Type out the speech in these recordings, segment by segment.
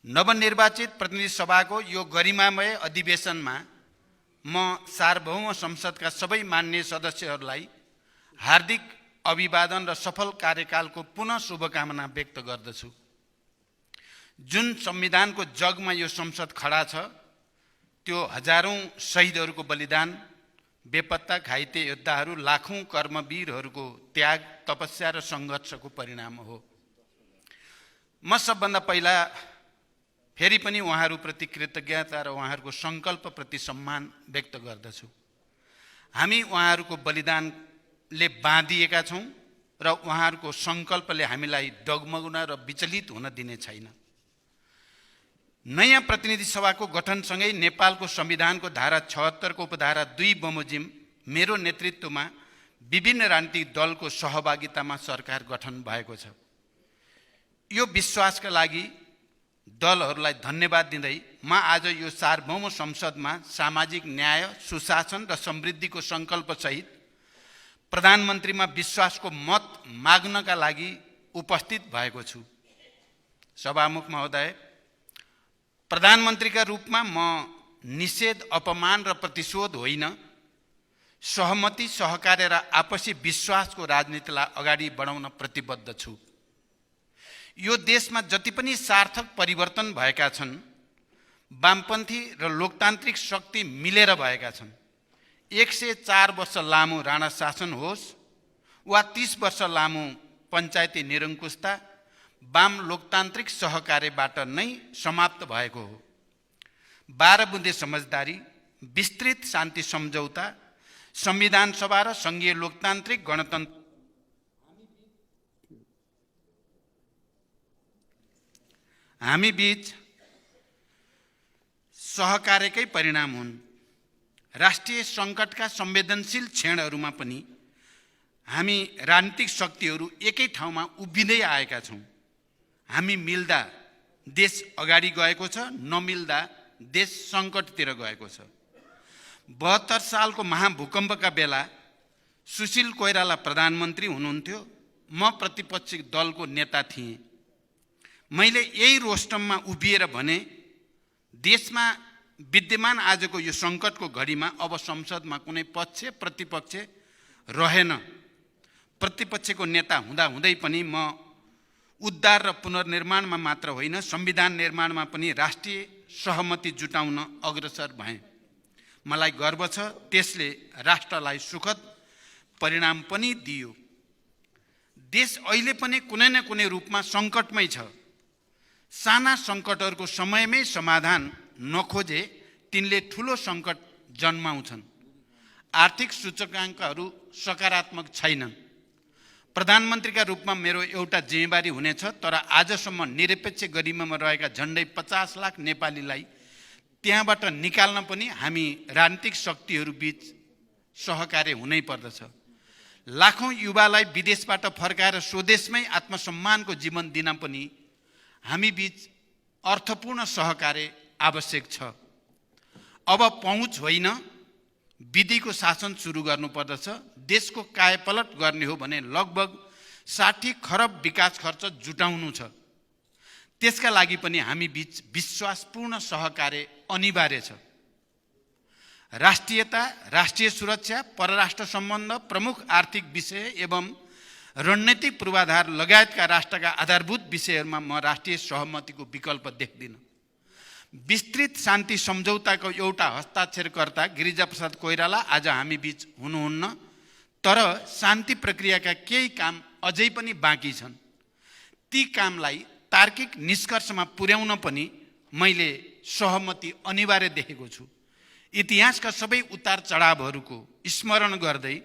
नवनिर्वाचित प्रतिनिधि सभाको यो गरिमामय अधिवेशनमा म सार्वभौम संसदका सबै माननीय सदस्यहरूलाई हार्दिक अभिवादन र सफल कार्यकालको पुनः शुभकामना व्यक्त गर्दछु। जुन संविधानको जगमा यो संसद खडा छ त्यो हजारौं शहीदहरूको बलिदान, बेपत्ता घाइते योद्धाहरू, लाखौं कर्मवीरहरूको त्याग, तपस्या र सङ्घर्षको परिणाम हो। म सबभन्दा पहिला फेरि पनि उहाँहरूप्रति कृतज्ञता र उहाँहरूको सङ्कल्पप्रति सम्मान व्यक्त गर्दछु। हामी उहाँहरूको बलिदानले बाँधिएका छौँ र उहाँहरूको सङ्कल्पले हामीलाई डगमगुन र विचलित हुन दिने छैन। नयाँ प्रतिनिधि सभाको गठनसँगै नेपालको संविधानको धारा 76 को उपधारा 2 बमोजिम मेरो नेतृत्वमा विभिन्न राजनीतिक दलको सहभागितामा सरकार गठन भएको छ। यो विश्वासका लागि दलहरूलाई धन्यवाद दिँदै म आज यो सार्वभौम संसदमा सामाजिक न्याय, सुशासन र समृद्धिको सङ्कल्पसहित प्रधानमन्त्रीमा विश्वासको मत माग्नका लागि उपस्थित भएको छु। सभामुख महोदय, प्रधानमन्त्रीका रूपमा म निषेध, अपमान र प्रतिशोध होइन, सहमति, सहकार्य र आपसी विश्वासको राजनीतिलाई अगाडि बढाउन प्रतिबद्ध छु। यो देशमा जति पनि सार्थक परिवर्तन भएका छन्, वामपन्थी र लोकतान्त्रिक शक्ति मिलेर भएका छन्। 104 वर्ष लामो राणा शासन होस् वा 30 वर्ष लामो पञ्चायती निरङ्कुशता, वाम लोकतान्त्रिक सहकार्यबाट नै समाप्त भएको हो। 12 बुँदे समझदारी, विस्तृत शान्ति सम्झौता, संविधान सभा र सङ्घीय लोकतान्त्रिक गणतन्त्र हामी बीच सहकार्यकै परिणाम हुन्। राष्ट्रिय सङ्कटका संवेदनशील क्षणहरूमा पनि हामी राजनीतिक शक्तिहरू एकै ठाउँमा उभिँदै आएका छौँ। हामी मिल्दा देश अगाडि गएको छ, नमिल्दा देश सङ्कटतिर गएको छ। 72 सालको महाभूकम्पका बेला सुशील कोइराला प्रधानमन्त्री हुनुहुन्थ्यो, म प्रतिपक्षी दलको नेता थिएँ। मैले यही रोस्टममा उभिएर भने देशमा विद्यमान आजको यो सङ्कटको घडीमा अब संसदमा कुनै पक्ष प्रतिपक्ष रहेन। प्रतिपक्षको नेता हुँदा हुँदै पनि म उद्धार र पुनर्निर्माणमा मात्र होइन, संविधान निर्माणमा पनि राष्ट्रिय सहमति जुटाउन अग्रसर भएँ। मलाई गर्व छ, त्यसले राष्ट्रलाई सुखद परिणाम पनि दियो। देश अहिले पनि कुनै न कुनै रूपमा सङ्कटमै छ। साना सङ्कटहरूको समयमै समाधान नखोजे तिनले ठुलो सङ्कट जन्माउँछन्। आर्थिक सूचकाङ्कहरू सकारात्मक छैनन्। प्रधानमन्त्रीका रूपमा मेरो एउटा जिम्मेवारी हुनेछ, तर आजसम्म निरपेक्ष गरिमामा रहेका झन्डै 50 लाख नेपालीलाई त्यहाँबाट निकाल्न पनि हामी राजनीतिक शक्तिहरू बीच सहकार्य हुनै पर्दछ। लाखौं युवालाई विदेशबाट फर्काएर स्वदेशमै आत्मसम्मानको जीवन दिन पनि हामी बीच अर्थपूर्ण सहकार्य आवश्यक छ। अब पहुँच होइन, विधिको शासन सुरु गर्नुपर्दछ। देशको कायापलट गर्ने हो भने लगभग 60 खरब विकास खर्च जुटाउनु छ। त्यसका लागि पनि हामी बीच विश्वासपूर्ण सहकार्य अनिवार्य छ। राष्ट्रियता, राष्ट्रिय सुरक्षा, परराष्ट्र सम्बन्ध, प्रमुख आर्थिक विषय एवं रणनीतिक पूर्वाधार लगायतका राष्ट्रका आधारभूत विषयहरूमा म राष्ट्रिय सहमतिको विकल्प देख्दिनँ। विस्तृत शान्ति सम्झौताको एउटा हस्ताक्षरकर्ता गिरिजाप्रसाद कोइराला आज हामी बीच हुनुहुन्न, तर शान्ति प्रक्रियाका केही काम अझै पनि बाँकी छन्। ती कामलाई तार्किक निष्कर्षमा पुर्याउन पनि मैले सहमति अनिवार्य देखेको छु। इतिहासका सबै उतार चढावहरूको स्मरण गर्दै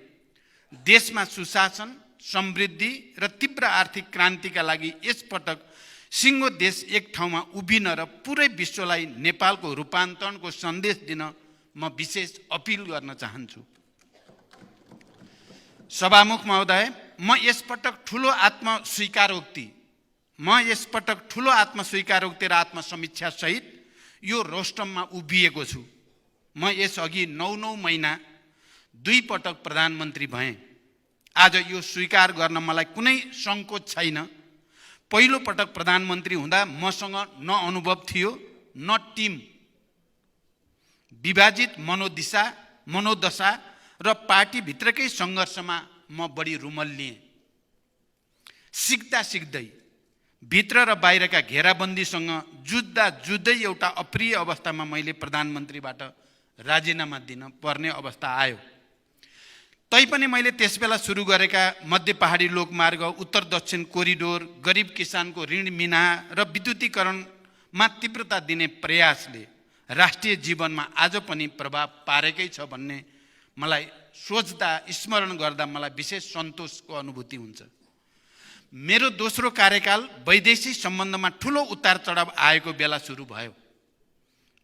देशमा सुशासन, समृद्धि र तीव्र आर्थिक क्रान्तिका लागि यसपटक सिङ्गो देश एक ठाउँमा उभिन र पुरै विश्वलाई नेपालको रूपान्तरणको सन्देश दिन म विशेष अपिल गर्न चाहन्छु। सभामुख महोदय, म यसपटक ठुलो आत्मस्वीकारोक्ति र आत्मसमीक्षा सहित यो रोस्टममा उभिएको छु। म यसअघि 9 महिना 2 पटक प्रधानमन्त्री भएँ। आज यो स्वीकार गर्न मलाई कुनै सङ्कोच छैन। पहिलो पटक प्रधानमन्त्री हुँदा मसँग न अनुभव थियो न टिम। विभाजित मनोदशा र पार्टीभित्रकै सङ्घर्षमा म बढी रुमल्लिएँ। सिक्दै भित्र र बाहिरका घेराबन्दीसँग जुझ्दै एउटा अप्रिय अवस्थामा मैले प्रधानमन्त्रीबाट राजीनामा दिन पर्ने अवस्था आयो। तैपनि मैले त्यसबेला सुरु गरेका मध्य पहाडी लोकमार्ग, उत्तर दक्षिण कोरिडोर, गरिब किसानको ऋण मिनाहा र विद्युतीकरणमा तीव्रता दिने प्रयासले राष्ट्रिय जीवनमा आज पनि प्रभाव पारेकै छ भन्ने मलाई सोच्दा, स्मरण गर्दा मलाई विशेष सन्तोषको अनुभूति हुन्छ। मेरो दोस्रो कार्यकाल वैदेशिक सम्बन्धमा ठुलो उतार चढाव आएको बेला सुरु भयो।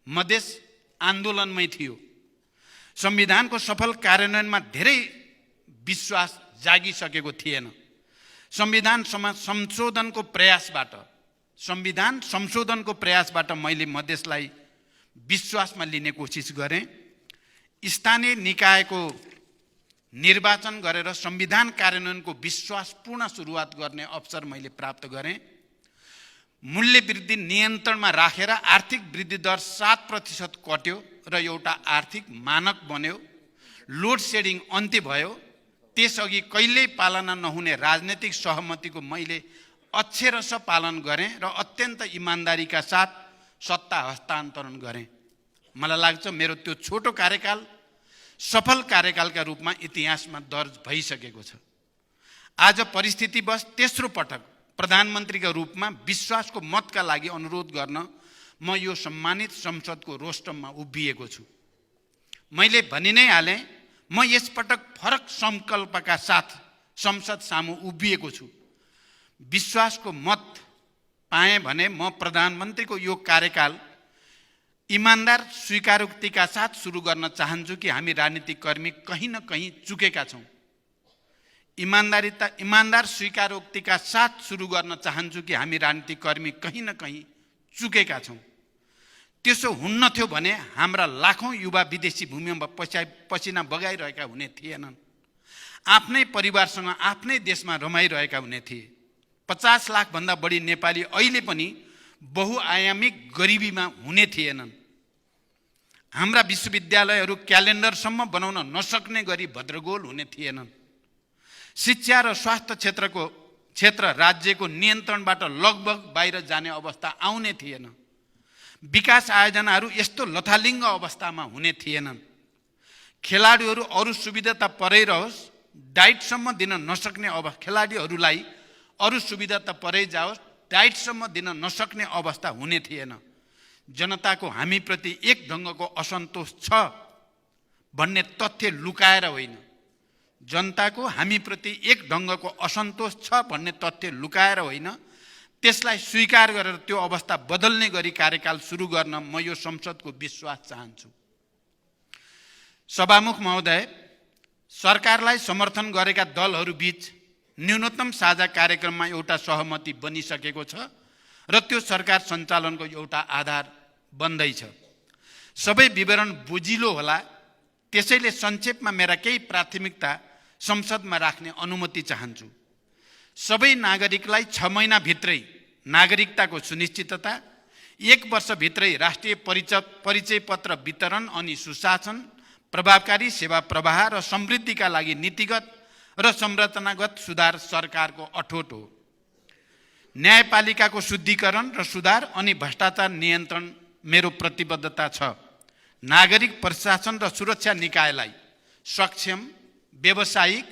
मधेस आन्दोलनमै थियो। संविधानको सफल कार्यान्वयनमा धेरै विश्वास जागिसकेको थिएन। संविधान संशोधनको प्रयासबाट मैले मधेसलाई विश्वासमा लिने कोसिस गरेँ। स्थानीय निकायको निर्वाचन गरेर संविधान कार्यान्वयनको विश्वासपूर्ण सुरुवात गर्ने अवसर मैले प्राप्त गरेँ। मूल्य वृद्धि नियन्त्रणमा राखेर आर्थिक वृद्धि दर 7% कट्यो र एउटा आर्थिक मानक बन्यो। लोड सेडिङ अन्त्य भयो। त्यसअघि कहिल्यै पालना नहुने राजनैतिक सहमतिको मैले अक्षरश पालन गरेँ र अत्यन्त इमान्दारीका साथ सत्ता हस्तान्तरण गरेँ। मलाई लाग्छ मेरो त्यो छोटो कार्यकाल सफल कार्यकालका रूपमा इतिहासमा दर्ज भइसकेको छ। आज परिस्थितिवश तेस्रो पटक प्रधानमन्त्रीका रूपमा विश्वासको मतका लागि अनुरोध गर्न म यो सम्मानित संसदको रोस्टममा उभिएको छु। मैले भनि नै हालेँ, म यसपटक फरक सङ्कल्पका साथ संसद सामु उभिएको छु। विश्वासको मत पाएँ भने म प्रधानमन्त्रीको यो कार्यकाल इमान्दार स्वीकारोक्तिका साथ सुरु गर्न चाहन्छु कि हामी राजनीतिक कर्मी कहीँ न कहीँ चुकेका छौँ। इमान्दार स्वीकारोक्तिका साथ सुरु गर्न चाहन्छु कि हामी राजनीतिक कर्मी कहीँ न कहीँ चुकेका छौँ। त्यसो हुन्न थियो भने हाम्रा लाखौँ युवा विदेशी भूमिमा पसिना बगाइरहेका हुने थिएनन्। आफ्नै परिवारसँग आफ्नै देशमा रमाइरहेका हुने थिए। 50 लाखभन्दा बढी नेपाली अहिले पनि बहुआयामिक गरिबीमा हुने थिएनन्। हाम्रा विश्वविद्यालयहरू क्यालेन्डरसम्म बनाउन नसक्ने गरी भद्रगोल हुने थिएनन्। शिक्षा र स्वास्थ्य क्षेत्र राज्यको नियन्त्रणबाट लगभग बाहिर जाने अवस्था आउने थिएन। विकास आयोजनाहरू यस्तो लथालिङ्ग अवस्थामा हुने थिएनन्। खेलाडीहरू अरू सुविधा त परै रहोस्, डाइटसम्म दिन नसक्ने खेलाडीहरूलाई अरू सुविधा त परै जाओस्, डाइटसम्म दिन नसक्ने अवस्था हुने थिएन। जनताको हामीप्रति एक ढङ्गको असन्तोष छ भन्ने तथ्य लुकाएर होइन, जनताको हामीप्रति एक ढङ्गको असन्तोष छ भन्ने तथ्य लुकाएर होइन, त्यसलाई स्वीकार गरेर त्यो अवस्था बदल्ने गरी कार्यकाल सुरु गर्न म यो संसदको विश्वास चाहन्छु। सभामुख महोदय, सरकारलाई समर्थन गरेका दलहरूबीच न्यूनतम साझा कार्यक्रममा एउटा सहमति बनिसकेको छ र त्यो सरकार सञ्चालनको एउटा आधार बन्दैछ। सबै विवरण बुझिलो होला, त्यसैले संक्षेपमा मेरा केही प्राथमिकता संसदमा राख्ने अनुमति चाहन्छु। सबै नागरिकलाई 6 महिनाभित्रै नागरिकताको सुनिश्चितता, 1 वर्षभित्रै राष्ट्रिय परिचय पत्र वितरण अनि सुशासन, प्रभावकारी सेवा प्रवाह र समृद्धिका लागि नीतिगत र संरचनागत सुधार सरकारको अठोट हो। न्यायपालिकाको शुद्धिकरण र सुधार अनि भ्रष्टाचार नियन्त्रण मेरो प्रतिबद्धता छ। नागरिक प्रशासन र सुरक्षा निकायलाई सक्षम, व्यावसायिक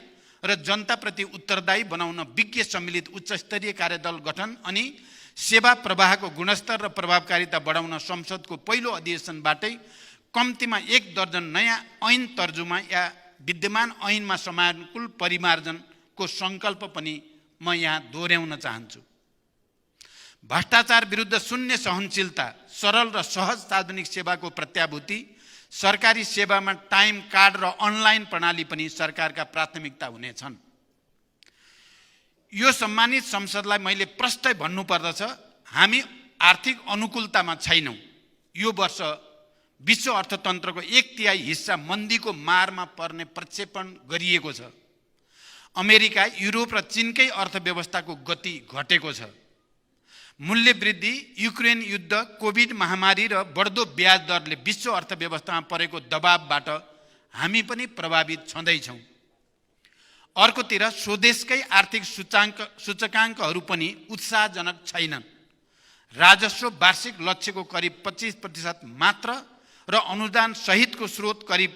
र जनताप्रति उत्तरदायी बनाउन विज्ञ सम्मिलित उच्चस्तरीय कार्यदल गठन अनि सेवा प्रवाहको गुणस्तर र प्रभावकारिता बढाउन संसदको पहिलो अधिवेशनबाटै कम्तीमा 1 दर्जन नयाँ ऐन तर्जुमा या विद्यमान ऐनमा समानुकूल परिमार्जनको सङ्कल्प पनि म यहाँ दोहोऱ्याउन चाहन्छु। भ्रष्टाचार विरुद्ध शून्य सहनशीलता, सरल र सहज सार्वजनिक सेवाको प्रत्याभूति, सरकारी सेवामा टाइम कार्ड र अनलाइन प्रणाली पनि सरकारका प्राथमिकता हुनेछन्। यो सम्मानित संसदलाई मैले प्रष्टै भन्नुपर्दछ, हामी आर्थिक अनुकूलतामा छैनौँ। यो वर्ष विश्व अर्थतन्त्रको 1/3 हिस्सा मन्दीको मारमा पर्ने प्रक्षेपण गरिएको छ। अमेरिका, युरोप र चीनकै अर्थव्यवस्थाको गति घटेको छ। मूल्य वृद्धि, युक्रेन युद्ध, कोभिड महामारी र बढ्दो ब्याज दरले विश्व अर्थव्यवस्थामा परेको दबावबाट हामी पनि प्रभावित छँदैछौँ। अर्कोतिर स्वदेशकै आर्थिक सूचकाङ्कहरू पनि उत्साहजनक छैनन्। राजस्व वार्षिक लक्ष्यको करिब 25% मात्र र अनुदान सहितको स्रोत करिब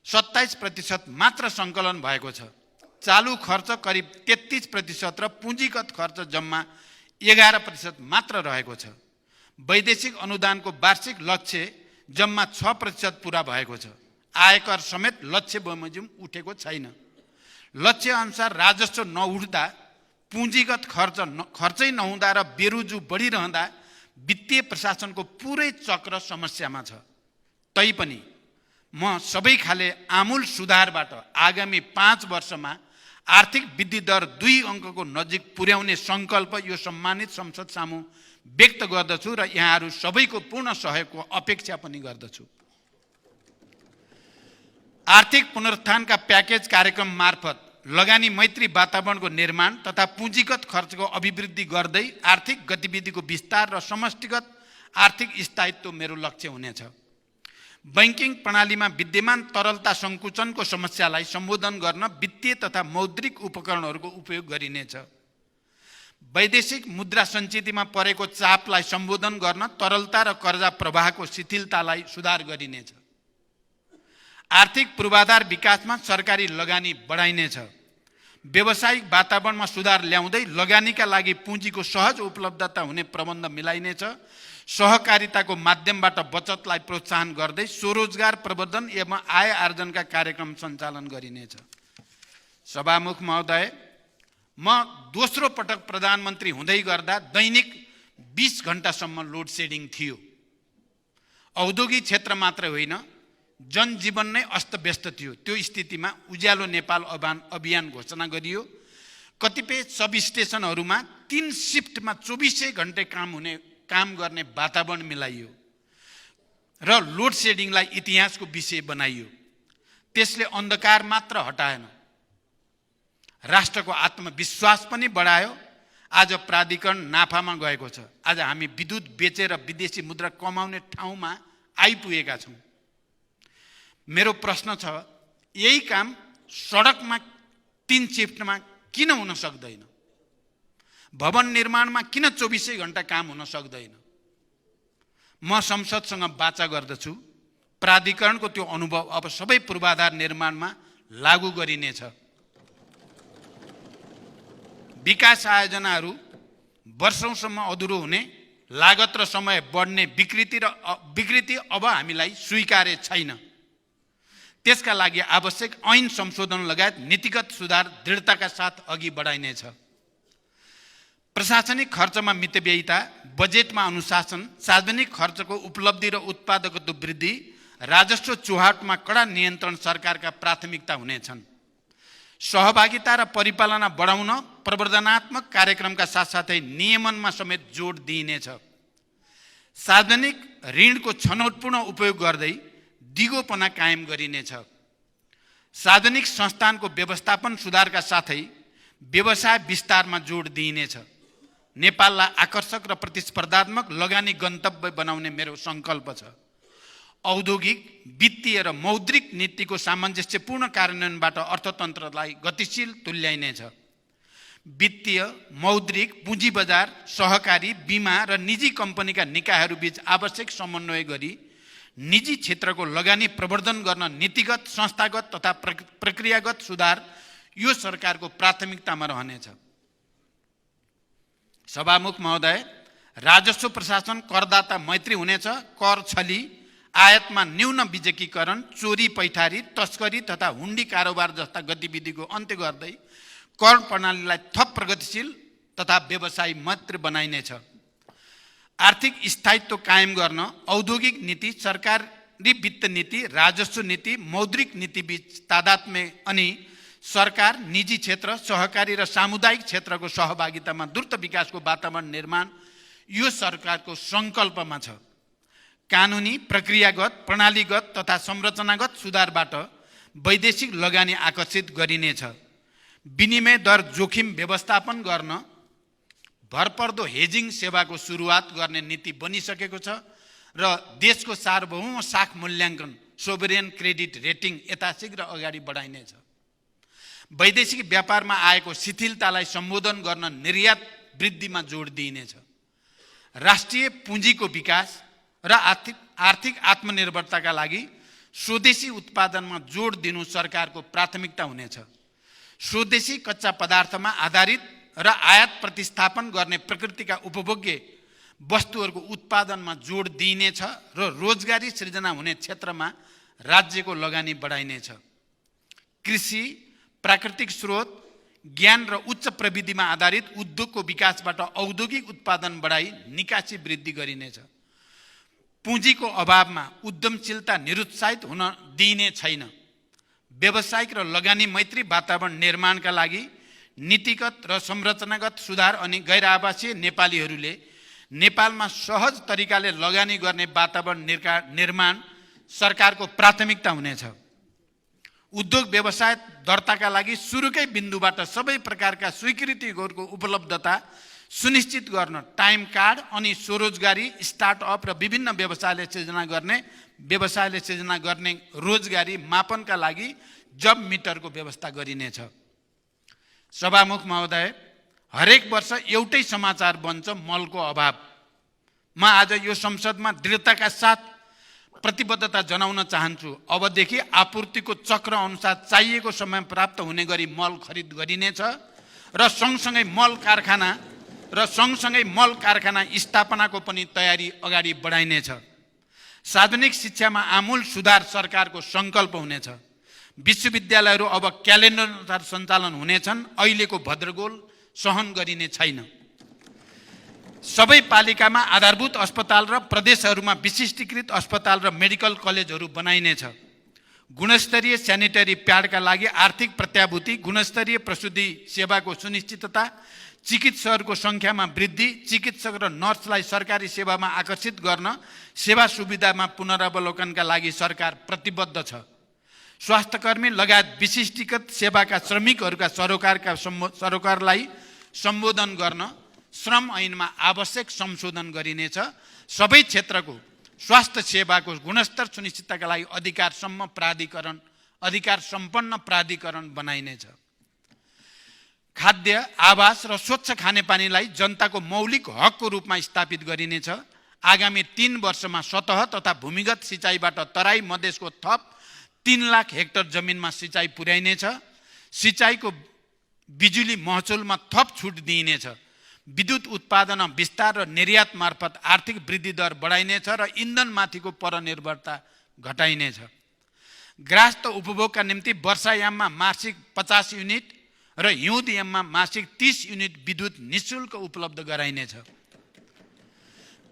27% मात्र सङ्कलन भएको छ। चालु खर्च करिब 33% र पुँजीगत खर्च जम्मा 11% मात्र रहेको छ। वैदेशिक अनुदानको वार्षिक लक्ष्य जम्मा 6% पुरा भएको छ। आयकर समेत लक्ष्य बमोजिम उठेको छैन। लक्ष्य अनुसार राजस्व नउठ्दा, पुँजीगत खर्चै नहुँदा र बेरोजु बढिरहँदा वित्तीय प्रशासनको पुरै चक्र समस्यामा छ। तैपनि म सबै खाले आमूल सुधारबाट आगामी 5 वर्षमा आर्थिक वृद्धि दर 2 अङ्कको नजिक पुर्याउने सङ्कल्प यो सम्मानित संसद सामु व्यक्त गर्दछु र यहाँहरू सबैको पूर्ण सहयोगको अपेक्षा पनि गर्दछु। आर्थिक पुनरुत्थानका प्याकेज कार्यक्रम मार्फत लगानी मैत्री वातावरणको निर्माण तथा पुँजीगत खर्चको अभिवृद्धि गर्दै आर्थिक गतिविधिको विस्तार र समष्टिगत आर्थिक स्थायित्व मेरो लक्ष्य हुनेछ। बैंकिङ प्रणालीमा विद्यमान तरलता सङ्कुचनको समस्यालाई सम्बोधन गर्न वित्तीय तथा मौद्रिक उपकरणहरूको उपयोग गरिनेछ। वैदेशिक मुद्रा सञ्चितिमा परेको चापलाई सम्बोधन गर्न तरलता र कर्जा प्रवाहको शिथिलतालाई सुधार गरिनेछ। आर्थिक पूर्वाधार विकासमा सरकारी लगानी बढाइनेछ। व्यावसायिक वातावरणमा सुधार ल्याउँदै लगानीका लागि पुँजीको सहज उपलब्धता हुने प्रबन्ध मिलाइनेछ। सहकारिताको माध्यमबाट बचतलाई प्रोत्साहन गर्दै स्वरोजगार प्रवर्धन एवं आय आर्जनका कार्यक्रम सञ्चालन गरिनेछ। सभामुख महोदय, म दोस्रो पटक प्रधानमन्त्री हुँदै गर्दा दैनिक 20 घण्टासम्म लोड सेडिङ थियो। औद्योगिक क्षेत्र मात्रै होइन, जनजीवन नै अस्तव्यस्त थियो। त्यो स्थितिमा उज्यालो नेपाल अभियान घोषणा गरियो। कतिपय सब स्टेसनहरूमा 3 शिफ्टमा 24 घण्टे काम गर्ने वातावरण मिलाइयो र लोड सेडिङलाई इतिहासको विषय बनाइयो। त्यसले अन्धकार मात्र हटाएन, राष्ट्रको आत्मविश्वास पनि बढायो। आज प्राधिकरण नाफामा गएको छ। आज हामी विद्युत बेचेर विदेशी मुद्रा कमाउने ठाउँमा आइपुगेका छौँ। मेरो प्रश्न छ, यही काम सडकमा 3 शिफ्टमा किन हुन सक्दैन? भवन निर्माणमा किन 24 घण्टा काम हुन सक्दैन? म संसदसँग वाचा गर्दछु, प्राधिकरणको त्यो अनुभव अब सबै पूर्वाधार निर्माणमा लागू गरिनेछ। विकास आयोजनाहरू वर्षौंसम्म अधुरो हुने, लागत र समय बढ्ने विकृति अब हामीलाई स्वीकार्य छैन। त्यसका लागि आवश्यक ऐन संशोधन लगायत नीतिगत सुधार दृढताका साथ अघि बढाइनेछ। प्रशासनिक खर्चमा मितव्ययिता, बजेटमा अनुशासन, सार्वजनिक खर्चको उपलब्धि र उत्पादकत्व वृद्धि, राजस्व चुहाटमा कडा नियन्त्रण सरकारका प्राथमिकता हुनेछन्। सहभागिता र परिपालना बढाउन प्रवर्धनात्मक कार्यक्रमका साथसाथै नियमनमा समेत जोड दिइनेछ। सार्वजनिक ऋणको छनौटपूर्ण उपयोग गर्दै दिगोपना कायम गरिनेछ। सार्वजनिक संस्थानको व्यवस्थापन सुधारका साथै व्यवसाय विस्तारमा जोड दिइनेछ। नेपाललाई आकर्षक र प्रतिस्पर्धात्मक लगानी गन्तव्य बनाउने मेरो सङ्कल्प छ। औद्योगिक, वित्तीय र मौद्रिक नीतिको सामञ्जस्यपूर्ण कार्यान्वयनबाट अर्थतन्त्रलाई गतिशील तुल्याइनेछ। वित्तीय, मौद्रिक, पुँजी बजार, सहकारी, बीमा र निजी कम्पनीका निकायहरूबीच आवश्यक समन्वय गरी निजी क्षेत्रको लगानी प्रवर्धन गर्न नीतिगत, संस्थागत तथा प्रक्रियागत सुधार यो सरकारको प्राथमिकतामा रहनेछ। सभामुख महोदय, राजस्व प्रशासन करदाता मैत्री हुनेछ। कर छली, आयातमा न्यून विकेन्द्रीकरण, चोरी पैठारी, तस्करी तथा हुन्डी कारोबार जस्ता गतिविधिको अन्त्य गर्दै कर प्रणालीलाई थप प्रगतिशील तथा व्यवसायी मैत्री बनाइनेछ। आर्थिक स्थायित्व कायम गर्न औद्योगिक नीति, सरकारी वित्त नीति, राजस्व नीति, मौद्रिक नीतिबीच तादात्म्य अनि सरकार, निजी क्षेत्र, सहकारी र सामुदायिक क्षेत्रको सहभागितामा द्रुत विकासको वातावरण निर्माण यो सरकारको सङ्कल्पमा छ। कानुनी, प्रक्रियागत, प्रणालीगत तथा संरचनागत सुधारबाट वैदेशिक लगानी आकर्षित गरिनेछ। विनिमय दर जोखिम व्यवस्थापन गर्न भरपर्दो हेजिङ सेवाको सुरुवात गर्ने नीति बनिसकेको छ र देशको सार्वभौम साख मूल्याङ्कन सोभरेन क्रेडिट रेटिङ यथाशीघ्र अगाडि बढाइनेछ। वैदेशिक व्यापारमा आएको शिथिलतालाई सम्बोधन गर्न निर्यात वृद्धिमा जोड दिइनेछ। राष्ट्रिय पुँजीको विकास र आर्थिक आत्मनिर्भरताका लागि स्वदेशी उत्पादनमा जोड दिनु सरकारको प्राथमिकता हुनेछ। स्वदेशी कच्चा पदार्थमा आधारित र आयात प्रतिस्थापन गर्ने प्रकृतिका उपभोग्य वस्तुहरूको उत्पादनमा जोड दिइनेछ र रोजगारी सृजना हुने क्षेत्रमा राज्यको लगानी बढाइनेछ। कृषि, प्राकृतिक स्रोत, ज्ञान र उच्च प्रविधिमा आधारित उद्योगको विकासबाट औद्योगिक उत्पादन बढाई निकासी वृद्धि गरिनेछ। पुँजीको अभावमा उद्यमशीलता निरुत्साहित हुन दिइने छैन। व्यावसायिक र लगानी मैत्री वातावरण निर्माणका लागि नीतिगत र संरचनागत सुधार अनि गैर आवासीय नेपालीहरूले नेपालमा सहज तरिकाले लगानी गर्ने वातावरण निर्माण सरकारको प्राथमिकता हुनेछ। उद्योग व्यवसाय दर्ताका लागि सुरुकै बिन्दुबाट सबै प्रकारका स्वीकृतिहरूको उपलब्धता सुनिश्चित गर्न टाइम कार्ड अनि स्वरोजगारी, स्टार्टअप र विभिन्न व्यवसायले सृजना गर्ने रोजगारी मापनका लागि जब मिटरको व्यवस्था गरिनेछ। सभामुख महोदय, हरेक वर्ष एउटै समाचार बन्छ मलको अभाव। म आज यो संसदमा दृढताका साथ प्रतिबद्धता जनाउन चाहन्छु। अबदेखि आपूर्तिको चक्र अनुसार चाहिएको समय प्राप्त हुने गरी मल खरिद गरिनेछ र सँगसँगै मल कारखाना स्थापनाको पनि तयारी अगाडि बढाइनेछ। सार्वजनिक शिक्षामा आमूल सुधार सरकारको सङ्कल्प हुनेछ। विश्वविद्यालयहरू अब क्यालेन्डर अनुसार सञ्चालन हुनेछन्। अहिलेको भद्रगोल सहन गरिने छैन। सबै पालिकामा आधारभूत अस्पताल र प्रदेशहरूमा विशिष्टीकृत अस्पताल र मेडिकल कलेजहरू बनाइनेछ। गुणस्तरीय स्यानिटरी प्याडका लागि आर्थिक प्रत्याभूति, गुणस्तरीय प्रसुति सेवाको सुनिश्चितता, चिकित्सकहरूको सङ्ख्यामा वृद्धि, चिकित्सक र नर्सलाई सरकारी सेवामा आकर्षित गर्न सेवा सुविधामा पुनरावलोकनका लागि सरकार प्रतिबद्ध छ। स्वास्थ्यकर्मी लगायत विशिष्टीकृत सेवाका श्रमिकहरूका सरोकारलाई सम्बोधन गर्न श्रम ऐनमा आवश्यक संशोधन गरिनेछ। सबै क्षेत्रको स्वास्थ्य सेवाको गुणस्तर सुनिश्चितताका लागि अधिकार सम्पन्न प्राधिकरण बनाइनेछ। खाद्य, आवास र स्वच्छ खानेपानीलाई जनताको मौलिक हकको रूपमा स्थापित गरिनेछ। आगामी 3 वर्षमा सतह तथा भूमिगत सिँचाइबाट तराई मधेसको थप 3 लाख हेक्टर जमिनमा सिँचाइ पुर्याइनेछ। सिँचाइको बिजुली महसुलमा थप छुट दिइनेछ। विद्युत उत्पादन विस्तार र निर्यात मार्फत आर्थिक वृद्धि दर बढाइनेछ र इन्धनमाथिको परनिर्भरता घटाइनेछ। ग्राहस्थ उपभोगका निम्ति वर्षायाममा मासिक 50 युनिट र हिउँदयाममा मासिक 30 युनिट विद्युत निःशुल्क उपलब्ध गराइनेछ।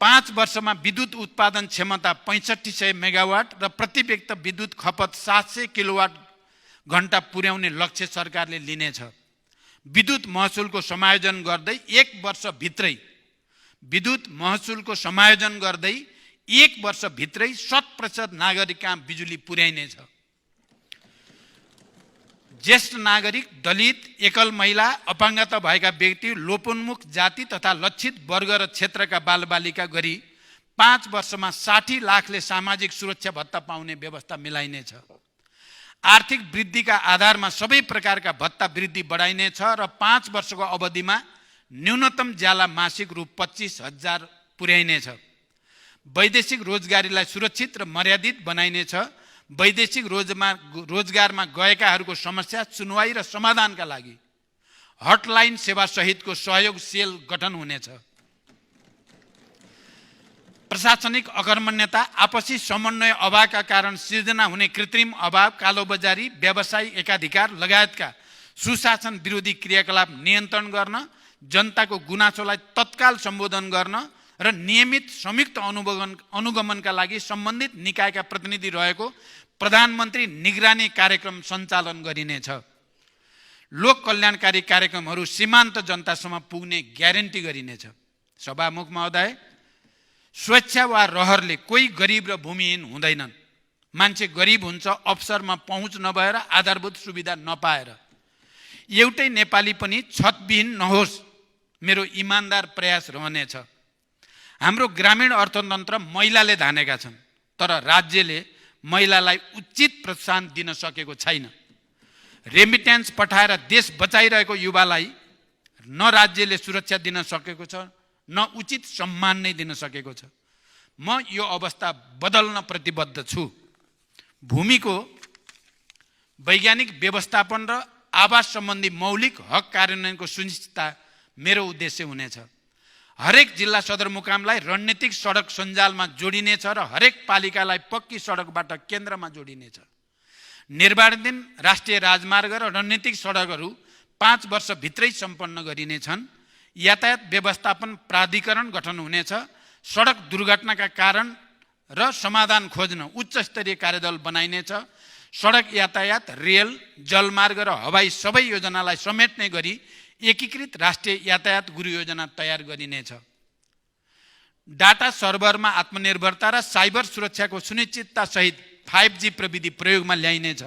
5 वर्षमा विद्युत उत्पादन क्षमता 6500 मेगावाट र प्रति व्यक्ति विद्युत खपत 700 किलोवाट घण्टा पुर्याउने लक्ष्य सरकारले लिनेछ। विद्युत महसुलको समायोजन गर्दै 1 वर्षभित्रै 100% नागरिकका बिजुली पुर्याइनेछ। ज्येष्ठ नागरिक, दलित, एकल महिला, अपाङ्गता भएका व्यक्ति, लोपोन्मुख जाति तथा लक्षित वर्ग र क्षेत्रका बालबालिका गरी 5 वर्षमा 60 लाखले सामाजिक सुरक्षा भत्ता पाउने व्यवस्था मिलाइनेछ। आर्थिक वृद्धिका आधारमा सबै प्रकारका भत्ता वृद्धि बढाइनेछ र 5 वर्षको अवधिमा न्यूनतम ज्याला मासिक रु 25,000 पुर्याइनेछ। वैदेशिक रोजगारीलाई सुरक्षित र मर्यादित बनाइनेछ। वैदेशिक रोजगारमा गएकाहरूको समस्या सुनवाई र समाधानका लागि हटलाइन सेवा सहितको सहयोग सेल गठन हुनेछ। प्रशासनिक अकर्मण्यता, आपसी समन्वय अभावका कारण सिर्जना हुने कृत्रिम अभाव, कालोबजारी, व्यावसायिक एकाधिकार लगायतका सुशासन विरोधी क्रियाकलाप नियन्त्रण गर्न, जनताको गुनासोलाई तत्काल सम्बोधन गर्न र नियमित संयुक्त अनुगमनका लागि सम्बन्धित निकायका प्रतिनिधि रहेको प्रधानमन्त्री निगरानी कार्यक्रम सञ्चालन गरिनेछ। लोक कल्याणकारी कार्यक्रमहरू सीमान्त जनतासम्म पुग्ने ग्यारेन्टी गरिनेछ। सभामुख महोदय, स्वेच्छा वा रहरले कोही गरिब र भूमिहीन हुँदैनन्। मान्छे गरिब हुन्छ अवसरमा पहुँच नभएर, आधारभूत सुविधा नपाएर। एउटै नेपाली पनि छतविहीन नहोस् मेरो इमान्दार प्रयास रहनेछ। हाम्रो ग्रामीण अर्थतन्त्र महिलाले धानेका छन्, तर राज्यले महिलालाई उचित प्रोत्साहन दिन सकेको छैन। रेमिट्यान्स पठाएर देश बचाइरहेको युवालाई न राज्यले सुरक्षा दिन सकेको छ, न उचित सम्मान नै दिन सकेको छ। म यो अवस्था बदल्न प्रतिबद्ध छु। भूमिको वैज्ञानिक व्यवस्थापन र आवास सम्बन्धी मौलिक हक कार्यान्वयनको सुनिश्चितता मेरो उद्देश्य हुनेछ। हरेक जिल्ला सदरमुकामलाई रणनीतिक सडक सञ्जालमा जोडिनेछ र हरेक पालिकालाई पक्की सडकबाट केन्द्रमा जोडिनेछ। निर्माणाधीन राष्ट्रिय राजमार्ग र रणनीतिक सडकहरू 5 वर्षभित्रै सम्पन्न गरिनेछन्। यातायात व्यवस्थापन प्राधिकरण गठन हुनेछ। सडक दुर्घटनाका कारण र समाधान खोज्न उच्च स्तरीय कार्यदल बनाइनेछ। सडक यातायात, रेल, जलमार्ग र हवाई सबै योजनालाई समेट्ने गरी एकीकृत राष्ट्रिय यातायात गुरु योजना तयार गरिनेछ। डाटा सर्भरमा आत्मनिर्भरता र साइबर सुरक्षाको सुनिश्चितता सहित 5G प्रविधि प्रयोगमा ल्याइनेछ।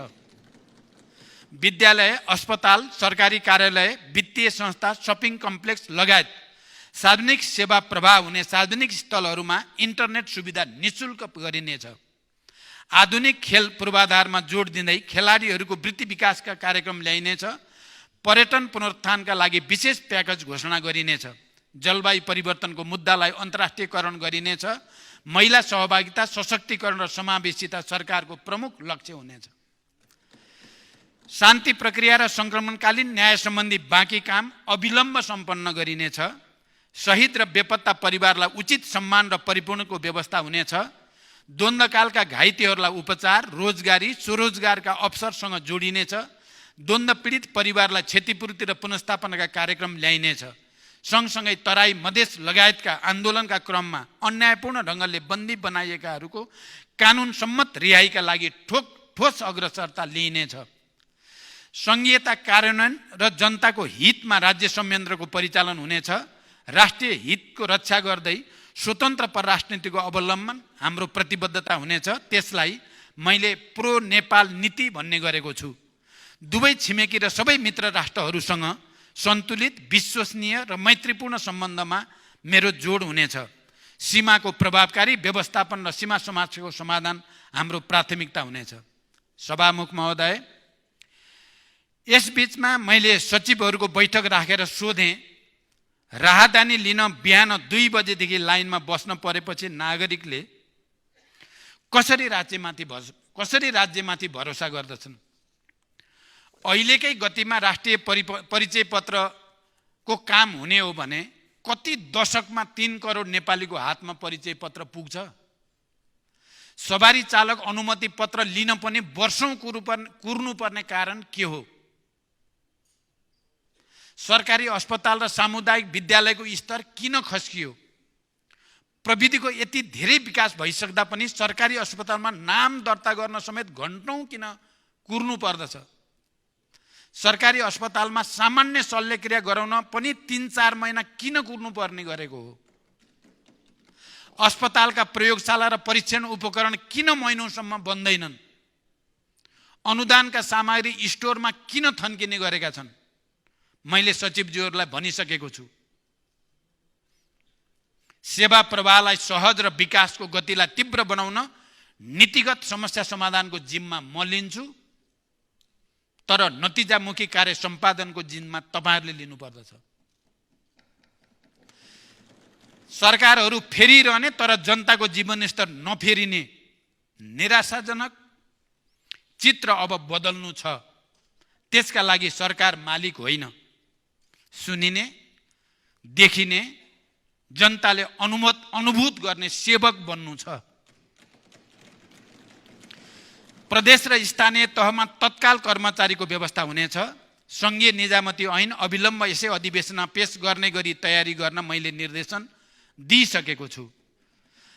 विद्यालय, अस्पताल, सरकारी कार्यालय, वित्तीय संस्था, शपिङ कम्प्लेक्स लगायत सार्वजनिक सेवा प्रवाह हुने सार्वजनिक स्थलहरूमा इन्टरनेट सुविधा निःशुल्क गरिनेछ। आधुनिक खेल पूर्वाधारमा जोड दिँदै खेलाडीहरूको वृत्ति विकासका कार्यक्रम ल्याइनेछ। पर्यटन पुनरुत्थानका लागि विशेष प्याकेज घोषणा गरिनेछ। जलवायु परिवर्तनको मुद्दालाई अन्तर्राष्ट्रियकरण गरिनेछ। महिला सहभागिता, सशक्तिकरण र समावेशिता सरकारको प्रमुख लक्ष्य हुनेछ। शान्ति प्रक्रिया र सङ्क्रमणकालीन न्याय सम्बन्धी बाँकी काम अविलम्ब सम्पन्न गरिनेछ। शहीद र बेपत्ता परिवारलाई उचित सम्मान र परिपूर्णको व्यवस्था हुनेछ। द्वन्द्वकालका घाइतेहरूलाई उपचार, रोजगारी, स्वरोजगारका अवसरसँग जोडिनेछ। द्वन्द्व पीडित परिवारलाई क्षतिपूर्ति र पुनर्स्थापनाका कार्यक्रम ल्याइनेछ। सँगसँगै तराई, मधेस लगायतका आन्दोलनका क्रममा अन्यायपूर्ण ढङ्गले बन्दी बनाइएकाहरूको कानुन सम्मत रिहाईका लागि ठोस अग्रसरता लिइनेछ। सङ्घीयता कार्यान्वयन र जनताको हितमा राज्य संयन्त्रको परिचालन हुनेछ। राष्ट्रिय हितको रक्षा गर्दै स्वतन्त्र परराष्ट्र नीतिको अवलम्बन हाम्रो प्रतिबद्धता हुनेछ। त्यसलाई मैले प्रो नेपाल नीति भन्ने गरेको छु। दुवै छिमेकी र सबै मित्र राष्ट्रहरूसँग सन्तुलित, विश्वसनीय र मैत्रीपूर्ण सम्बन्धमा मेरो जोड हुनेछ। सीमाको प्रभावकारी व्यवस्थापन र सीमा समस्याको समाधान हाम्रो प्राथमिकता हुनेछ। सभामुख महोदय, यस बीचमा मैले सचिवहरूको बैठक राखेर सोधेँ, राहदानी लिन बिहान 2 बजेदेखि लाइनमा बस्न परेपछि नागरिकले कसरी राज्यमाथि भरोसा गर्दछन्? अहिलेकै गतिमा राष्ट्रिय परिचय पत्रको काम हुने हो भने कति दशकमा 3 करोड नेपालीको हातमा परिचय पत्र पुग्छ? सवारी चालक अनुमति पत्र लिन पनि वर्षौं कुर्नुपर्ने कारण के हो? सरकारी अस्पताल र सामुदायिक विद्यालयको स्तर किन खस्कियो? प्रविधिको यति धेरै विकास भइसक्दा पनि सरकारी अस्पतालमा नाम दर्ता गर्न समेत घण्टौं किन कुर्नु पर्दछ? सरकारी अस्पतालमा सामान्य शल्यक्रिया गराउन पनि 3-4 महिना किन कुर्नुपर्ने गरेको हो? अस्पतालका प्रयोगशाला र परीक्षण उपकरण किन महिनौसम्म बन्दैनन्? अनुदानका सामग्री स्टोरमा किन थन्किने गरेका छन्? मैले सचिवज्यूहरूलाई भनिसकेको छु। सेवा प्रवाहलाई सहज र विकासको गतिलाई तीव्र बनाउन नीतिगत समस्या समाधानको जिम्मा म लिन्छु, तर नतिजामुखी कार्य सम्पादनको जिम्मा तपाईहरुले लिनुपर्दछ। सरकारहरू फेरिरहने तर जनताको जीवनस्तर नफेरिने निराशाजनक चित्र अब बदल्नु छ। त्यसका लागि सरकार मालिक होइन, सुनिने, देखिने, जनताले अनुभूत गर्ने सेवक बन्नु छ। प्रदेश र स्थानीय तहमा तत्काल कर्मचारीको व्यवस्था हुनेछ। संघीय निजामती ऐन अविलम्ब यसै अधिवेशनमा पेश गर्ने गरी तयारी गर्न मैले निर्देशन दिइसकेको छु।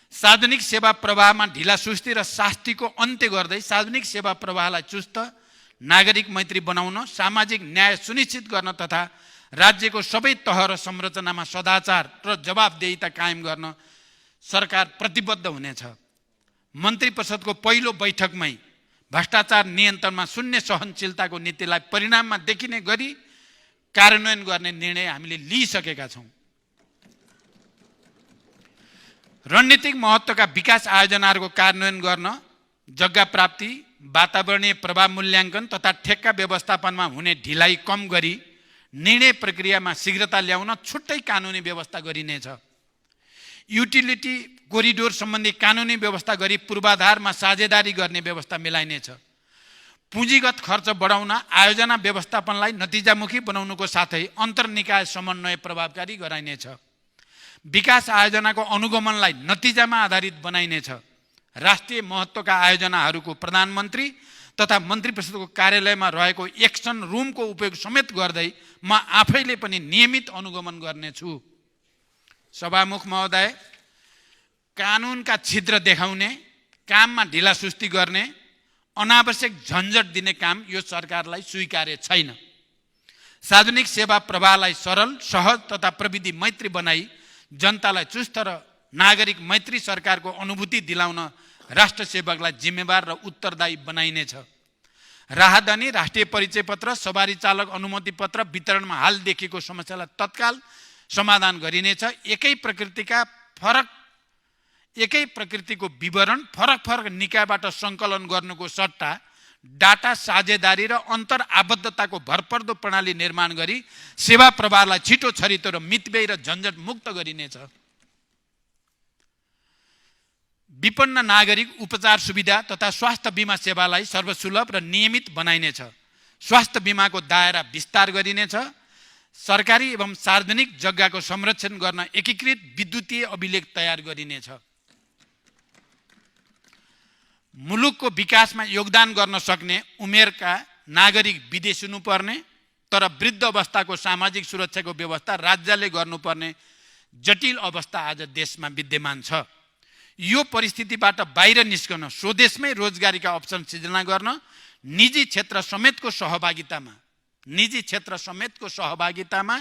सार्वजनिक सेवा प्रवाहमा ढिलासुस्ती र शास्तिको अन्त्य गर्दै सार्वजनिक सेवा प्रवाहलाई चुस्त, नागरिक मैत्री बनाउन, सामाजिक न्याय सुनिश्चित गर्न तथा राज्यको सबै तह र संरचनामा सदाचार र जवाबदेहिता कायम गर्न सरकार प्रतिबद्ध हुनेछ। मन्त्री परिषदको पहिलो बैठकमै भ्रष्टाचार नियन्त्रणमा शून्य सहनशीलताको नीतिलाई परिणाममा देखिने गरी कार्यान्वयन गर्ने निर्णय हामीले लिइसकेका छौँ। रणनीतिक महत्त्वका विकास आयोजनाहरूको कार्यान्वयन गर्न जग्गा प्राप्ति, वातावरणीय प्रभाव मूल्याङ्कन तथा ठेक्का व्यवस्थापनमा हुने ढिलाइ कम गरी निर्णय प्रक्रियामा शीघ्रता ल्याउन छुट्टै कानुनी व्यवस्था गरिनेछ। युटिलिटी कोरिडोर सम्बन्धी कानुनी व्यवस्था गरी पूर्वाधारमा साझेदारी गर्ने व्यवस्था मिलाइनेछ। पुँजीगत खर्च बढाउन आयोजना व्यवस्थापनलाई नतिजामुखी बनाउनुको साथै अन्तर्निकाय समन्वय प्रभावकारी गराइनेछ। विकास आयोजनाको अनुगमनलाई नतिजामा आधारित बनाइनेछ। राष्ट्रिय महत्त्वका आयोजनाहरूको प्रधानमन्त्री तथा मन्त्री परिषदको कार्यालयमा रहेको एक्सन रुमको उपयोग समेत गर्दै म आफैले पनि नियमित अनुगमन गर्नेछु। सभामुख महोदय, कानुनका छिद्र देखाउने, काममा ढिलासुस्ती गर्ने, अनावश्यक झन्झट दिने काम यो सरकारलाई स्वीकार्य छैन। सार्वजनिक सेवा प्रवाहलाई सरल, सहज तथा प्रविधि मैत्री बनाई जनतालाई चुस्त र नागरिक मैत्री सरकारको अनुभूति दिलाउन राष्ट्र सेवकलाई जिम्मेवार र उत्तरदायी बनाइनेछ। राहदानी, राष्ट्रिय परिचय पत्र, सवारी चालक अनुमति पत्र वितरणमा हाल देखिएको समस्यालाई तत्काल समाधान गरिनेछ। एकै प्रकृतिको विवरण फरक फरक निकायबाट सङ्कलन गर्नुको सट्टा डाटा साझेदारी र अन्तर आबद्धताको भरपर्दो प्रणाली निर्माण गरी सेवा प्रवाहलाई छिटो छरितो र मितव्ययी र झन्झट मुक्त गरिनेछ। विपन्न नागरिक उपचार सुविधा तथा स्वास्थ्य बिमा सेवालाई सर्वसुलभ र नियमित बनाइनेछ। स्वास्थ्य बिमाको दायरा विस्तार गरिनेछ। सरकारी एवं सार्वजनिक जग्गाको संरक्षण गर्न एकीकृत विद्युतीय अभिलेख तयार गरिनेछ। मुलुकको विकासमा योगदान गर्न सक्ने उमेरका नागरिक विदेश हुनुपर्ने तर वृद्ध अवस्थाको सामाजिक सुरक्षाको व्यवस्था राज्यले गर्नुपर्ने जटिल अवस्था आज देशमा विद्यमान छ। यो परिस्थितिबाट बाहिर निस्कन स्वदेशमै रोजगारीका अवसर सृजना गर्न निजी क्षेत्र समेतको सहभागितामा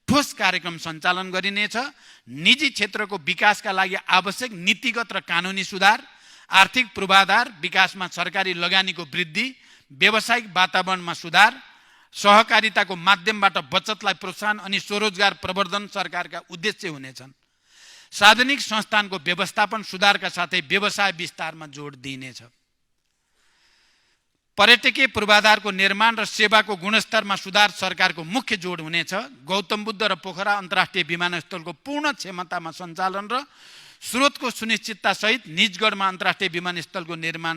ठोस कार्यक्रम सञ्चालन गरिनेछ। निजी क्षेत्रको विकासका लागि आवश्यक नीतिगत र कानुनी सुधार, आर्थिक पूर्वाधार विकासमा सरकारी लगानीको वृद्धि, व्यावसायिक वातावरणमा सुधार, सहकारिताको माध्यमबाट बचतलाई प्रोत्साहन अनि स्वरोजगार प्रवर्धन सरकारका उद्देश्य हुनेछन्। सार्वजनिक संस्थानको व्यवस्थापन सुधारका साथै व्यवसाय विस्तारमा जोड दिइनेछ। पर्यटकीय पूर्वाधारको निर्माण र सेवाको गुणस्तरमा सुधार सरकारको मुख्य जोड हुनेछ। गौतम बुद्ध र पोखरा अन्तर्राष्ट्रिय विमानस्थलको पूर्ण क्षमतामा सञ्चालन र स्रोतको सुनिश्चितता सहित निजगढमा अन्तर्राष्ट्रिय विमानस्थलको निर्माण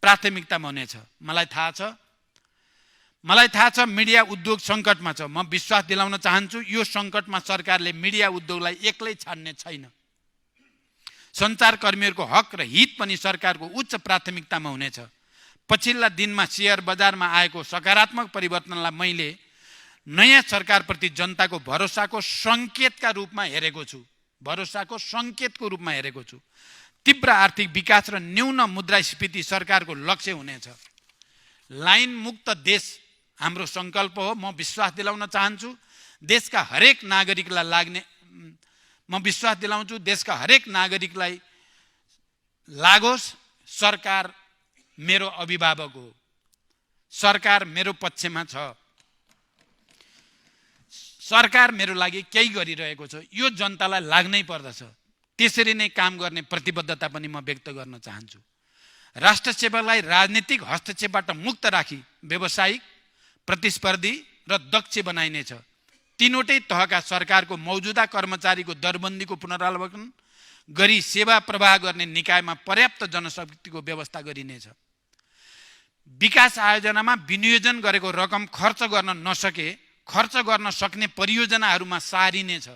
प्राथमिकतामा हुनेछ। मलाई थाहा छ मिडिया उद्योग सङ्कटमा छ। म विश्वास दिलाउन चाहन्छु यो सङ्कटमा सरकारले मिडिया उद्योगलाई एक्लै छाड्ने छैन। सञ्चारकर्मीहरूको हक र हित पनि सरकारको उच्च प्राथमिकतामा हुनेछ। पछिल्ला दिनमा शेयर बजारमा आएको सकारात्मक परिवर्तनलाई मैले नयाँ सरकारप्रति जनताको भरोसाको सङ्केतको रूपमा हेरेको छु। तीव्र आर्थिक विकास र न्यून मुद्रास्फीति सरकारको लक्ष्य हुनेछ। लाइन मुक्त देश हाम्रो सङ्कल्प हो। म विश्वास दिलाउन चाहन्छु देशका हरेक नागरिकलाई लागोस्। सरकार मेरो अभिभावक हो। सरकार मेरो पक्षमा छ। सरकार मेरो लागि केही गरिरहेको छ। यो जनतालाई लाग्नै पर्दछ। त्यसरी नै काम गर्ने प्रतिबद्धता पनि म व्यक्त गर्न चाहन्छु। राष्ट्र सेवालाई राजनीतिक हस्तक्षेपबाट मुक्त राखी व्यावसायिक, प्रतिस्पर्धी र दक्ष बनाइनेछ। तीनवटै तहका सरकारको मौजुदा कर्मचारीको दरबन्दीको पुनरावलोकन गरी सेवा प्रवाह गर्ने निकायमा पर्याप्त जनशक्तिको व्यवस्था गरिनेछ। विकास आयोजनामा विनियोजन गरेको रकम खर्च गर्न सक्ने परियोजनाहरूमा सारिनेछ।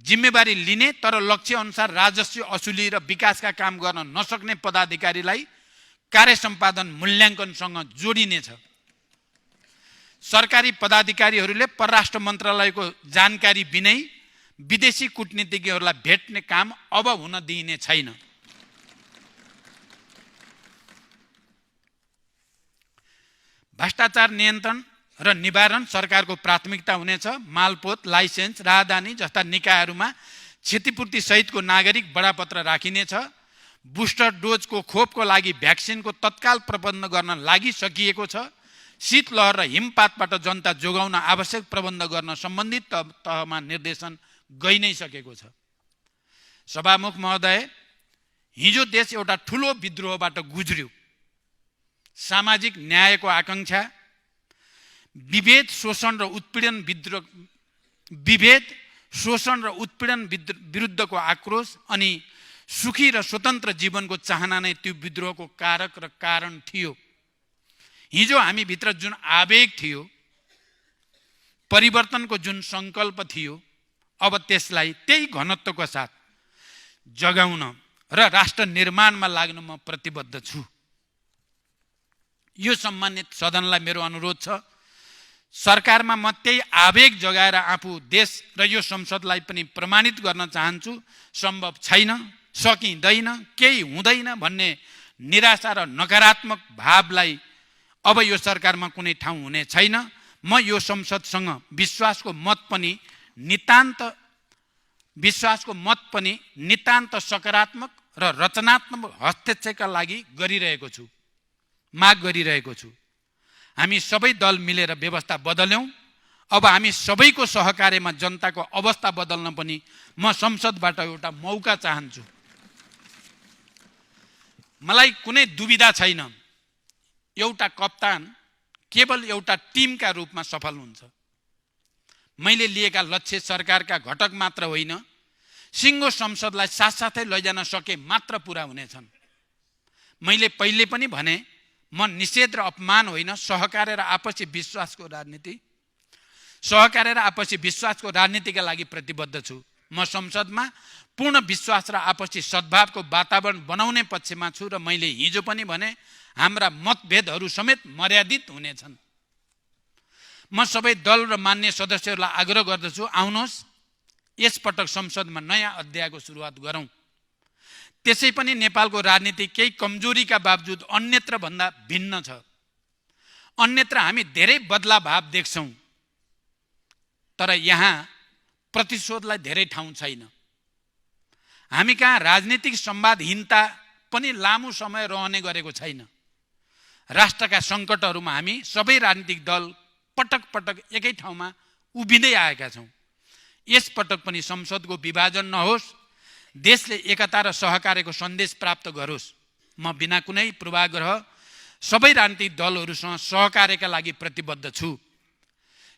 जिम्मेवारी लिने तर लक्ष्य अनुसार राजस्व असुली र विकासका काम गर्न नसक्ने पदाधिकारीलाई कार्य सम्पादन मूल्याङ्कनसँग जोडिनेछ। सरकारी पदाधिकारीहरूले परराष्ट्र मन्त्रालयको जानकारी बिनै विदेशी कूटनीतिज्ञहरूलाई भेट्ने काम अब हुन दिइने छैन। भ्रष्टाचार नियन्त्रण र निवारण सरकारको प्राथमिकता हुनेछ। मालपोत, लाइसेन्स, राहदानी जस्ता निकायहरूमा क्षतिपूर्ति सहितको नागरिक बडापत्र राखिनेछ। बुस्टर डोजको खोपको लागि भ्याक्सिनको तत्काल प्रबन्ध गर्न लागिसकिएको छ। शीतलहर र हिमपातबाट जनता जोगाउन आवश्यक प्रबन्ध गर्न सम्बन्धित तहमा निर्देशन गइ नै सकेको छ। सभामुख महोदय, हिजो देश एउटा ठुलो विद्रोहबाट गुज्र्यो। सामाजिक न्यायको आकांक्षा, विभेद, शोषण र उत्पीडन विरुद्धको आक्रोश अनि सुखी र स्वतन्त्र जीवनको चाहना नै त्यो विद्रोहको कारक र कारण थियो। हिजो हामी भित्र जुन आवेग थियो, परिवर्तनको जुन संकल्प थियो, अब त्यसलाई त्यही घनत्वको साथ जगाउन र राष्ट्र निर्माणमा लाग्न म प्रतिबद्ध छु। यो सम्मानित सदनलाई मेरो अनुरोध छ, सरकारमा म त्यही आवेग जगाएर आफू देश र यो संसदलाई पनि प्रमाणित गर्न चाहन्छु। सम्भव छैन, सकिँदैन, केही हुँदैन भन्ने निराशा र नकारात्मक भावलाई अब यो सरकारमा कुनै ठाउँ हुने छैन। म यो संसदसँग विश्वासको मत पनि नितान्त सकारात्मक र रचनात्मक हस्तक्षेपका लागि माग गरिरहेको छु। हामी सबै दल मिलेर व्यवस्था बदल्यौं। अब हामी सबैको सहकार्यमा जनताको अवस्था बदल्न पनि म संसदबाट एउटा मौका चाहन्छु। मलाई कुनै दुविधा छैन, एउटा कप्तान केवल एउटा टिमका रूपमा सफल हुन्छ। मैले लिएका लक्ष्य सरकारका घटक मात्र होइन, सिङ्गो संसदलाई साथसाथै लैजान सके मात्र पूरा हुनेछन्। मैले पहिले पनि भने, म निषेध र अपमान होइन, सहकार्य र आपसी विश्वासको राजनीतिका लागि प्रतिबद्ध छु। म संसदमा पूर्ण विश्वास र आपसी सद्भावको वातावरण बनाउने पक्षमा छु र मैले हिजो पनि भने, हाम्रा मतभेदहरू समेत मर्यादित हुनेछन्। म सबै दल र मान्य सदस्यहरूलाई आग्रह गर्दछु, आउनुहोस् यसपटक संसदमा नयाँ अध्यायको सुरुवात गरौँ। त्यसै पनि नेपालको राजनीति केही कमजोरीका बावजुद अन्यत्र भन्दा भिन्न छ। अन्यत्र हामी धेरै बदलाव भाव देख्छौँ, तर यहाँ प्रतिशोधलाई धेरै ठाउँ छैन। हामी कहाँ राजनीतिक संवादहीनता पनि लामो समय रहने गरेको छैन। राष्ट्रका सङ्कटहरूमा हामी सबै राजनीतिक दल पटक पटक एकै ठाउँमा उभिँदै आएका छौँ। यसपटक पनि संसदको विभाजन नहोस्, देशले एकता र सहकार्यको सन्देश प्राप्त गरोस्। म बिना कुनै पूर्वाग्रह सबै राजनीतिक दलहरूसँग सहकार्यका लागि प्रतिबद्ध छु।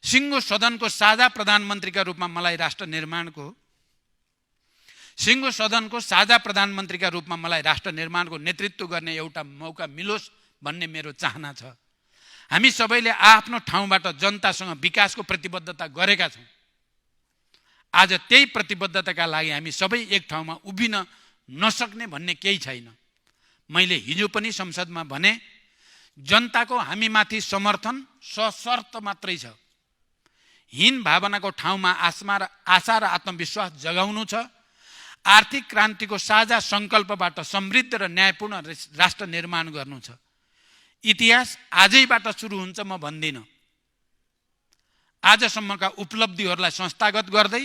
सिङ्गो सदनको साझा प्रधानमन्त्रीका रूपमा मलाई राष्ट्र निर्माणको नेतृत्व गर्ने एउटा मौका मिलोस् भन्ने मेरो चाहना छ। हामी सबैले आफ्नो ठाउँबाट जनतासँग विकासको प्रतिबद्धता गरेका छौँ। आज त्यही प्रतिबद्धताका लागि हामी सबै एक ठाउँमा उभिन नसक्ने भन्ने केही छैन। मैले हिजो पनि संसदमा भने, जनताको हामीमाथि समर्थन सशर्त मात्रै छ। हीन भावनाको ठाउँमा आशा र आत्मविश्वास जगाउनु छ। आर्थिक क्रान्तिको साझा सङ्कल्पबाट समृद्ध र न्यायपूर्ण राष्ट्र निर्माण गर्नु छ। इतिहास आजैबाट सुरु हुन्छ म भन्दिनँ। आजसम्मका उपलब्धिहरूलाई संस्थागत गर्दै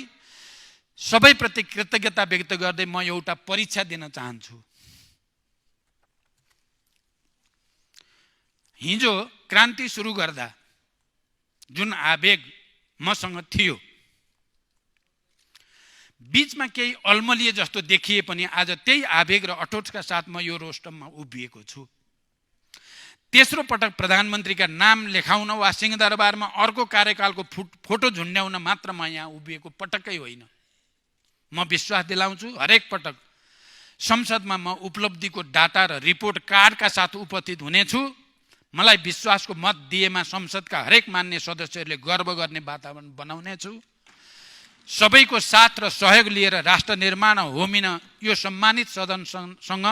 सबैप्रति कृतज्ञता व्यक्त गर्दै म एउटा परीक्षा दिन चाहन्छु। हिजो क्रान्ति सुरु गर्दा जुन आवेग मसँग थियो, बीचमा केही अल्मलिए जस्तो देखिए पनि आज त्यही आवेग र अठोटका साथ म यो रोस्टममा उभिएको छु। तेस्रो पटक प्रधानमन्त्रीका नाम लेखाउन वा सिंहदरबारमा अर्को कार्यकालको फोटो झुन्ड्याउन मात्र म यहाँ उभिएको पटक्कै होइन। म विश्वास दिलाउँछु, हरेक पटक संसदमा म उपलब्धिको डाटा र रिपोर्ट कार्डका साथ उपस्थित हुनेछु। मलाई विश्वासको मत दिएमा संसदका हरेक मान्य सदस्यहरूले गर्व गर्ने वातावरण बनाउनेछु। सबैको साथ र सहयोग लिएर राष्ट्र निर्माण होमिन यो सम्मानित सदनसँग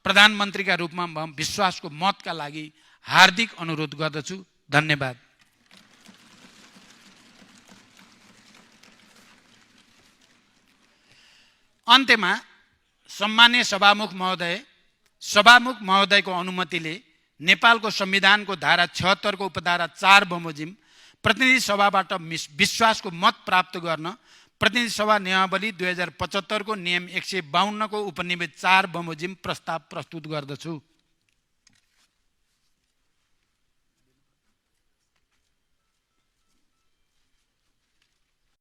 प्रधानमन्त्रीका रूपमा म विश्वासको मतका लागि हार्दिक अनुरोध गर्दछु। धन्यवाद। अन्त्यमा सम्मान्य सभामुख महोदयको अनुमतिले नेपालको संविधानको धारा 76 को उपधारा 4 बमोजिम प्रतिनिधि सभाबाट विश्वासको मत प्राप्त गर्न प्रतिनिधि सभा नियमावली 2075 को नियम 152 को उपनिवेश 4 बमोजिम प्रस्ताव प्रस्तुत गर्दछु।